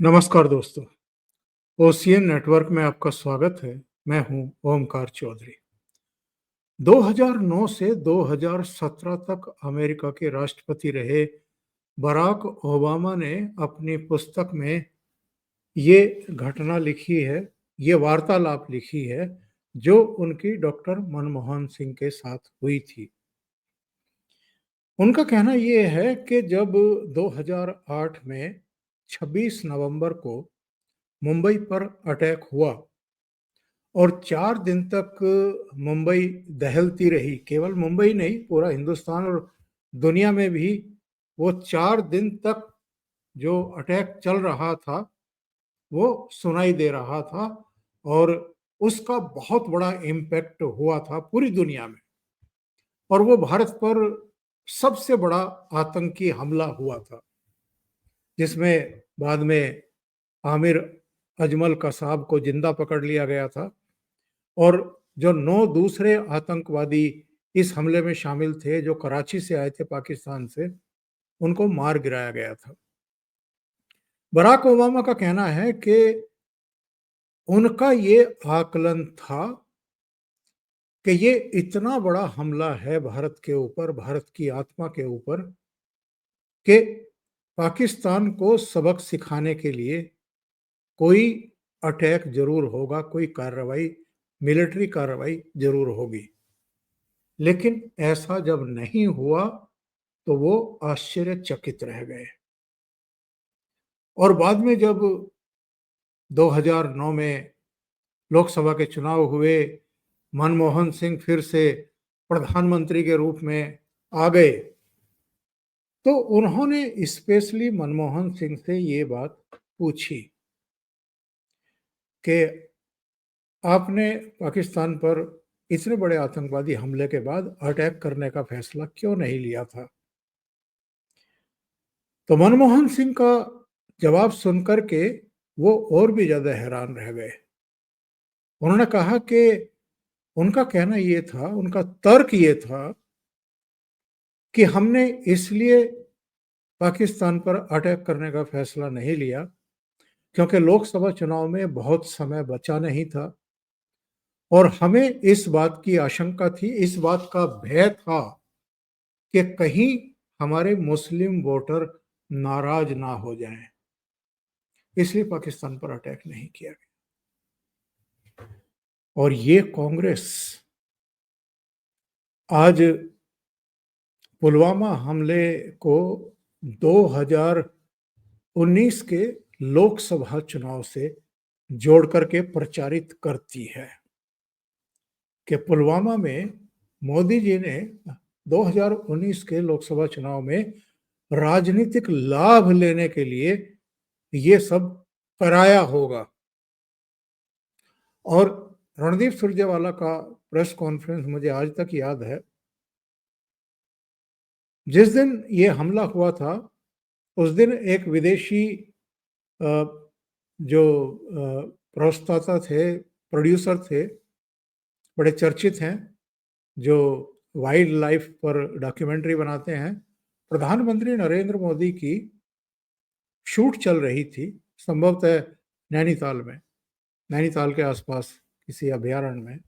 नमस्कार दोस्तों, ocean network में आपका स्वागत है। मैं हूं ओमकार चौधरी। 2009 से 2017 तक अमेरिका के राष्ट्रपति रहे बराक ओबामा ने अपनी पुस्तक में ये घटना लिखी है, ये वार्तालाप लिखी है, जो उनकी डॉक्टर मनमोहन सिंह के साथ हुई थी। उनका कहना ये है कि जब 2008 में 26 नवंबर को मुंबई पर अटैक हुआ और 4 दिन तक मुंबई दहलती रही। केवल मुंबई नहीं, पूरा हिंदुस्तान और दुनिया में भी वो 4 दिन तक जो अटैक चल रहा था, वो सुनाई दे रहा था और उसका बहुत बड़ा इम्पैक्ट हुआ था पूरी दुनिया में। और वो भारत पर सबसे बड़ा आतंकी हमला हुआ था, जिसमें बाद में आमिर अजमल कसाब को जिंदा पकड़ लिया गया था और जो 9 दूसरे आतंकवादी इस हमले में शामिल थे, जो कराची से आए थे पाकिस्तान से, उनको मार गिराया गया था। बराक ओबामा का कहना है कि उनका ये आकलन था कि ये इतना बड़ा हमला है भारत के ऊपर, भारत की आत्मा के ऊपर, कि पाकिस्तान को सबक सिखाने के लिए कोई अटैक जरूर होगा, कोई कार्रवाई, मिलिट्री कार्रवाई जरूर होगी। लेकिन ऐसा जब नहीं हुआ तो वो आश्चर्यचकित रह गए। और बाद में जब 2009 में लोकसभा के चुनाव हुए, मनमोहन सिंह फिर से प्रधानमंत्री के रूप में आ गए, तो उन्होंने स्पेशली मनमोहन सिंह से ये बात पूछी कि आपने पाकिस्तान पर इतने बड़े आतंकवादी हमले के बाद अटैक करने का फैसला क्यों नहीं लिया था। तो मनमोहन सिंह का जवाब सुनकर के वो और भी ज्यादा हैरान रह गए। उन्होंने कहा कि उनका कहना ये था, उनका तर्क ये था कि हमने इसलिए पाकिस्तान पर अटैक करने का फैसला नहीं लिया क्योंकि लोकसभा चुनाव में बहुत समय बचा नहीं था और हमें इस बात की आशंका थी, इस बात का भय था कि कहीं हमारे मुस्लिम वोटर नाराज ना हो जाएं, इसलिए पाकिस्तान पर अटैक नहीं किया गया। और ये कांग्रेस आज पुलवामा हमले को 2019 के लोकसभा चुनाव से जोड़ करके प्रचारित करती है कि पुलवामा में मोदी जी ने 2019 के लोकसभा चुनाव में राजनीतिक लाभ लेने के लिए ये सब कराया होगा। और रणदीप सुरजेवाला का प्रेस कॉन्फ्रेंस मुझे आज तक याद है। जिस दिन ये हमला हुआ था, उस दिन एक विदेशी जो प्रवक्ता थे, प्रोड्यूसर थे, बड़े चर्चित हैं, जो वाइल्ड लाइफ पर डॉक्यूमेंट्री बनाते हैं, प्रधानमंत्री नरेंद्र मोदी की शूट चल रही थी, संभवतः नैनीताल में, नैनीताल के आसपास किसी अभयारण्य में।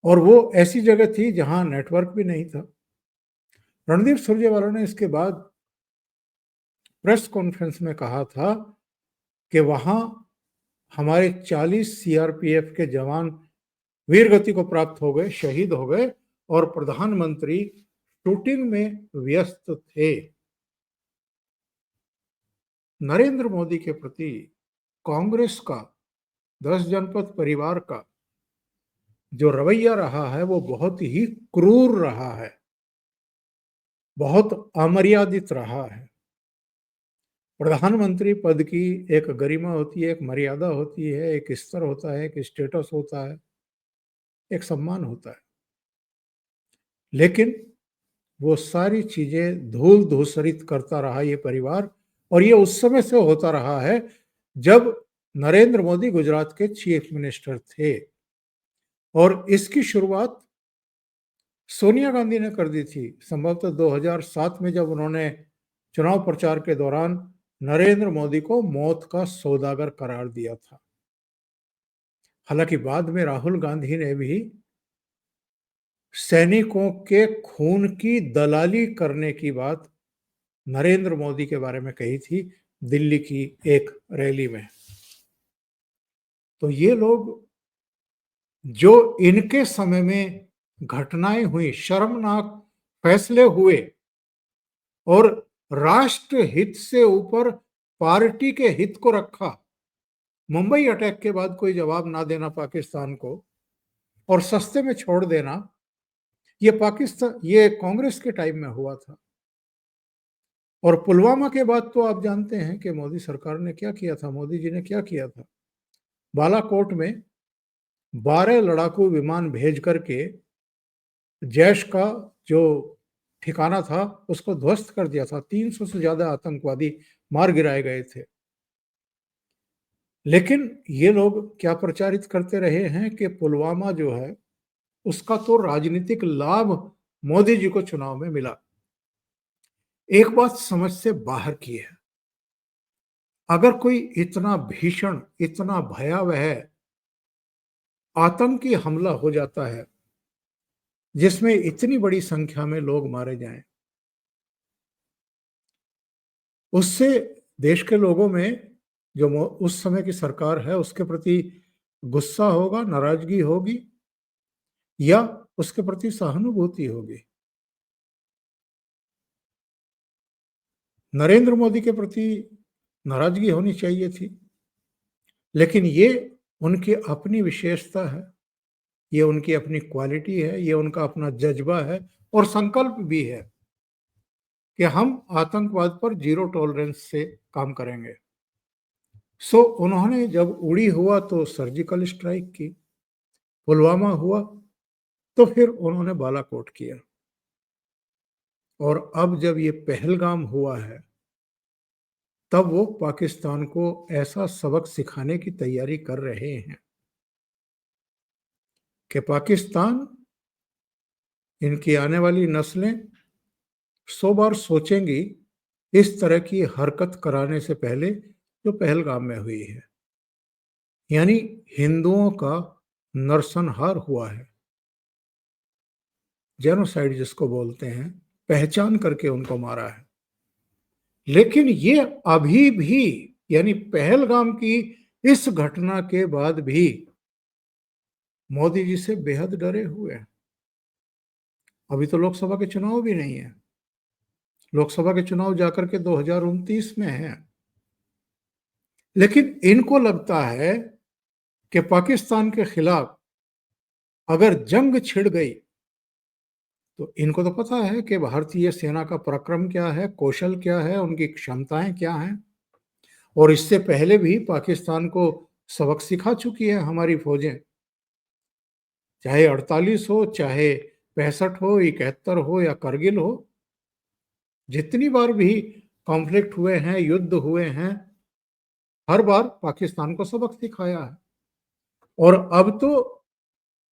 और वो ऐसी जगह थी जहां नेटवर्क भी नहीं था। रणदीप सुरजेवाला ने इसके बाद प्रेस कॉन्फ्रेंस में कहा था कि वहां हमारे 40 सीआरपीएफ के जवान वीरगति को प्राप्त हो गए, शहीद हो गए और प्रधानमंत्री शूटिंग में व्यस्त थे। नरेंद्र मोदी के प्रति कांग्रेस का 10 जनपद परिवार का जो रवैया रहा है, वो बहुत ही क्रूर रहा है, बहुत अमर्यादित रहा है। प्रधानमंत्री पद की एक गरिमा होती है, एक मर्यादा होती है, एक स्तर होता है, एक स्टेटस होता है, एक सम्मान होता है। लेकिन वो सारी चीजें धूल धूसरित करता रहा ये परिवार, और ये उस समय से होता रहा है जब नरेंद्र मोदी गुजरात के चीफ मिनिस्टर थे। और इसकी शुरुआत सोनिया गांधी ने कर दी थी, संभवतः 2007 में, जब उन्होंने चुनाव प्रचार के दौरान नरेंद्र मोदी को मौत का सौदागर करार दिया था। हालांकि बाद में राहुल गांधी ने भी सैनिकों के खून की दलाली करने की बात नरेंद्र मोदी के बारे में कही थी दिल्ली की एक रैली में। तो ये लोग जो इनके समय में घटनाएं हुई, शर्मनाक फैसले हुए और राष्ट्र हित से ऊपर पार्टी के हित को रखा, मुंबई अटैक के बाद कोई जवाब ना देना पाकिस्तान को और सस्ते में छोड़ देना, ये कांग्रेस के टाइम में हुआ था। और पुलवामा के बाद तो आप जानते हैं कि मोदी सरकार ने क्या किया था, मोदी जी ने क्या किया था। बालाकोट में 12 लड़ाकू विमान भेज करके जैश का जो ठिकाना था उसको ध्वस्त कर दिया था। 300 से ज्यादा आतंकवादी मार गिराए गए थे। लेकिन ये लोग क्या प्रचारित करते रहे हैं कि पुलवामा जो है उसका तो राजनीतिक लाभ मोदी जी को चुनाव में मिला। एक बात समझ से बाहर की है, अगर कोई इतना भीषण, इतना भयावह आतंकी हमला हो जाता है जिसमें इतनी बड़ी संख्या में लोग मारे जाएं, उससे देश के लोगों में जो उस समय की सरकार है उसके प्रति गुस्सा होगा, नाराजगी होगी या उसके प्रति सहानुभूति होगी। नरेंद्र मोदी के प्रति नाराजगी होनी चाहिए थी, लेकिन ये उनकी अपनी विशेषता है, ये उनकी अपनी क्वालिटी है, ये उनका अपना जज्बा है और संकल्प भी है कि हम आतंकवाद पर जीरो टॉलरेंस से काम करेंगे। सो उन्होंने जब उड़ी हुआ तो सर्जिकल स्ट्राइक की, पुलवामा हुआ तो फिर उन्होंने बालाकोट किया, और अब जब ये पहलगाम हुआ है तब वो पाकिस्तान को ऐसा सबक सिखाने की तैयारी कर रहे हैं कि पाकिस्तान, इनकी आने वाली नस्लें 100 बार सोचेंगी इस तरह की हरकत कराने से पहले जो पहलगाम में हुई है। यानी हिंदुओं का नरसंहार हुआ है, जेनोसाइड जिसको बोलते हैं, पहचान करके उनको मारा है। लेकिन ये अभी भी, यानी पहलगाम की इस घटना के बाद भी मोदी जी से बेहद डरे हुए हैं। अभी तो लोकसभा के चुनाव भी नहीं है, लोकसभा के चुनाव जाकर के 2029 में है। लेकिन इनको लगता है कि पाकिस्तान के खिलाफ अगर जंग छिड़ गई तो इनको तो पता है कि भारतीय सेना का पराक्रम क्या है, कौशल क्या है, उनकी क्षमताएं क्या हैं, और इससे पहले भी पाकिस्तान को सबक सिखा चुकी है हमारी फौजें, चाहे 48 हो, चाहे 65 हो, 71 हो या करगिल हो। जितनी बार भी कॉन्फ्लिक्ट हुए हैं, युद्ध हुए हैं, हर बार पाकिस्तान को सबक सिखाया है। और अब तो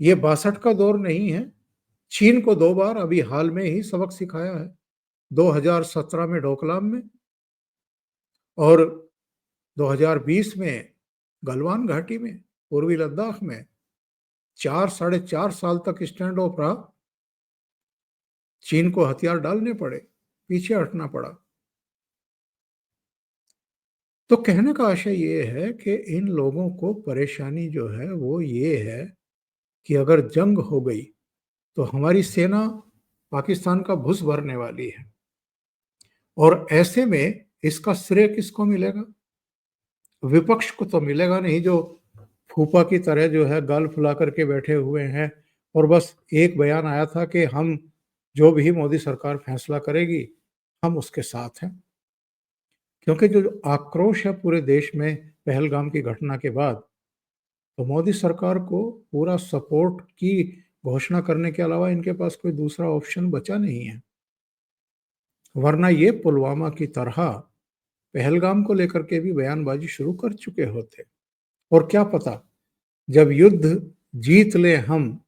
ये 62 का दौर नहीं है, चीन को 2 बार अभी हाल में ही सबक सिखाया है, 2017 में डोकलाम में और 2020 में गलवान घाटी में, पूर्वी लद्दाख में। 4-4.5 साल तक स्टैंड ऑफ रहा, चीन को हथियार डालने पड़े, पीछे हटना पड़ा। तो कहने का आशय ये है कि इन लोगों को परेशानी जो है वो ये है कि अगर जंग हो गई तो हमारी सेना पाकिस्तान का भुस भरने वाली है, और ऐसे में इसका श्रेय किसको मिलेगा? विपक्ष को तो मिलेगा नहीं, जो फूफा की तरह जो है गाल फुला करके बैठे हुए हैं और बस एक बयान आया था कि हम जो भी मोदी सरकार फैसला करेगी हम उसके साथ हैं। क्योंकि जो आक्रोश है पूरे देश में पहलगाम की घटना के बाद, तो मोदी सरकार को पूरा सपोर्ट की घोषणा करने के अलावा इनके पास कोई दूसरा ऑप्शन बचा नहीं है। वरना ये पुलवामा की तरह पहलगाम को लेकर के भी बयानबाजी शुरू कर चुके होते। और क्या पता, जब युद्ध जीत ले हम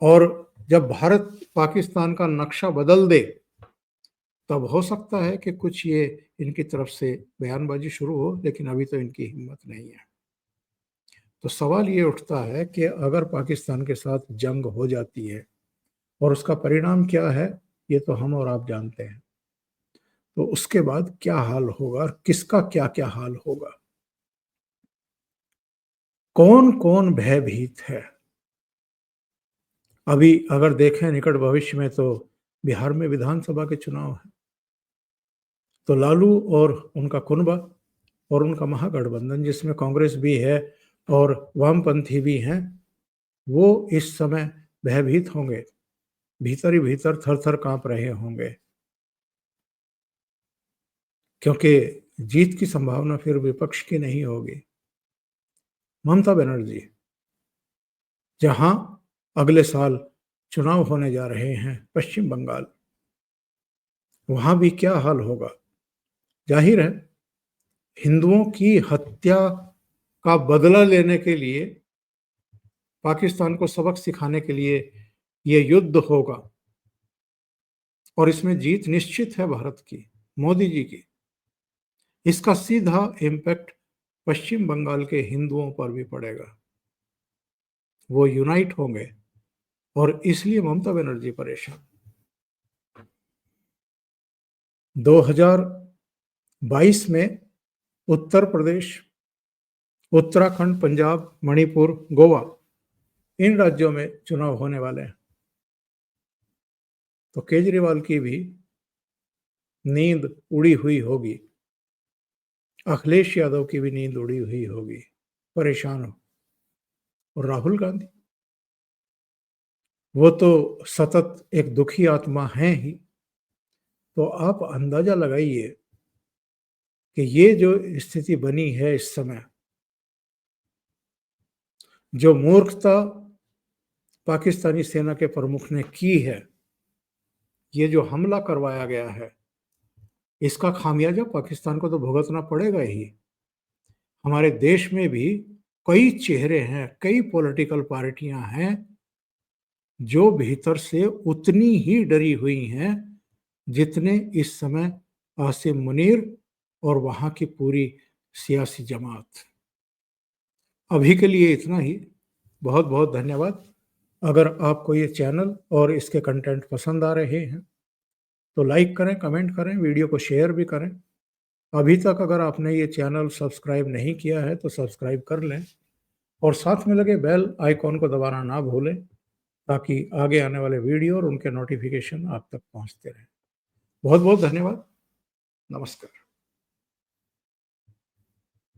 और जब भारत पाकिस्तान का नक्शा बदल दे तब हो सकता है कि कुछ ये इनकी तरफ से बयानबाजी शुरू हो, लेकिन अभी तो इनकी हिम्मत नहीं है। तो सवाल ये उठता है कि अगर पाकिस्तान के साथ जंग हो जाती है और उसका परिणाम क्या है, ये तो हम और आप जानते हैं। तो उसके बाद क्या हाल होगा और किसका क्या क्या हाल होगा, कौन कौन भयभीत है। अभी अगर देखें निकट भविष्य में, तो बिहार में विधानसभा के चुनाव है। तो लालू और उनका कुनबा और उनका महागठबंधन, जिसमें कांग्रेस भी है और वामपंथी भी हैं, वो इस समय भयभीत होंगे, भीतर ही भीतर थर थर कांप रहे होंगे, क्योंकि जीत की संभावना फिर विपक्ष की नहीं होगी। ममता बनर्जी, जहां अगले साल चुनाव होने जा रहे हैं पश्चिम बंगाल, वहां भी क्या हाल होगा। जाहिर है, हिंदुओं की हत्या का बदला लेने के लिए, पाकिस्तान को सबक सिखाने के लिए ये युद्ध होगा, और इसमें जीत निश्चित है भारत की, मोदी जी की। इसका सीधा इम्पैक्ट पश्चिम बंगाल के हिंदुओं पर भी पड़ेगा। वो यूनाइट होंगे, और इसलिए ममता बनर्जी परेशान। 2022 में उत्तर प्रदेश, उत्तराखंड, पंजाब, मणिपुर, गोवा, इन राज्यों में चुनाव होने वाले हैं। तो केजरीवाल की भी नींद उड़ी हुई होगी, अखिलेश यादव की भी नींद उड़ी हुई होगी, परेशान हो। और राहुल गांधी, वो तो सतत एक दुखी आत्मा हैं ही। तो आप अंदाजा लगाइए कि ये जो स्थिति बनी है इस समय, जो मूर्खता पाकिस्तानी सेना के प्रमुख ने की है, ये जो हमला करवाया गया है, इसका खामियाजा पाकिस्तान को तो भुगतना पड़ेगा ही। हमारे देश में भी कई चेहरे हैं, कई पॉलिटिकल पार्टियां हैं जो भीतर से उतनी ही डरी हुई हैं जितने इस समय आसिम मुनीर और वहां की पूरी सियासी जमात। अभी के लिए इतना ही। बहुत बहुत धन्यवाद। अगर आपको ये चैनल और इसके कंटेंट पसंद आ रहे हैं तो लाइक करें, कमेंट करें, वीडियो को शेयर भी करें। अभी तक अगर आपने ये चैनल सब्सक्राइब नहीं किया है तो सब्सक्राइब कर लें, और साथ में लगे बेल आइकॉन को दबाना ना भूलें, ताकि आगे आने वाले वीडियो और उनके नोटिफिकेशन आप तक पहुंचते रहें। बहुत बहुत धन्यवाद। नमस्कार।